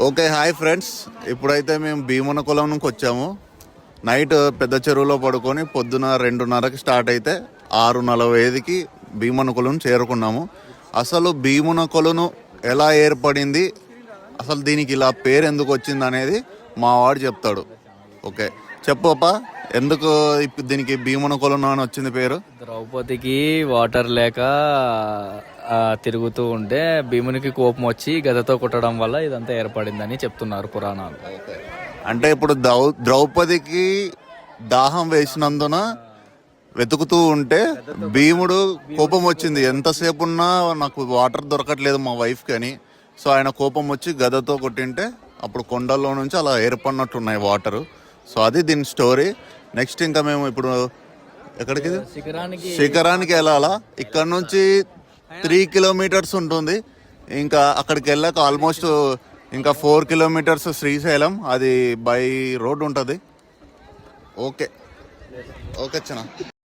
Okay hi friends, ఇప్పుడైతే మేము భీమునకులం నుంచి వచ్చాము. నైట్ పెద్ద చెరువులో పడుకొని పొద్దున 2:30కి స్టార్ట్ అయితే 6:45కి భీమునకులం చేరుకున్నాము. అసలు భీమునకులను ఎలా ఏర్పడింది, అసలు దీనికి ఇలా పేరు ఎందుకు వచ్చింది అనేది మా వాడు చెప్తాడు. ఓకే చెప్పప్పా, ఎందుకు దీనికి భీమునకులం అని వచ్చింది పేరు? ద్రౌపదికి వాటర్ లేక తిరుగుతూ ఉంటే భీమునికి కోపం వచ్చి గదతో కొట్టడం వల్ల ఇదంతా ఏర్పడిందని చెప్తున్నారు పురాణాలు. అంటే ఇప్పుడు ద్రౌపదికి దాహం వేసినందున వెతుకుతూ ఉంటే భీముడు కోపం వచ్చింది, ఎంతసేపు ఉన్నా నాకు వాటర్ దొరకట్లేదు మా వైఫ్కి అని. సో ఆయన కోపం వచ్చి గదతో కొట్టింటే అప్పుడు కొండల్లో నుంచి అలా ఏర్పడినట్టున్నాయి వాటరు. సో అది దీని స్టోరీ. నెక్స్ట్ ఇంకా మేము ఇప్పుడు ఎక్కడికి శిఖరానికి వెళ్ళాలా. ఇక్కడ నుంచి 3 కిలోమీటర్స్ ఉంటుంది. ఇంకా అక్కడికి వెళ్ళాక ఆల్మోస్ట్ ఇంకా 4 కిలోమీటర్స్ శ్రీశైలం, అది బై రోడ్ ఉంటుంది. ఓకే ఓకే చిన్న.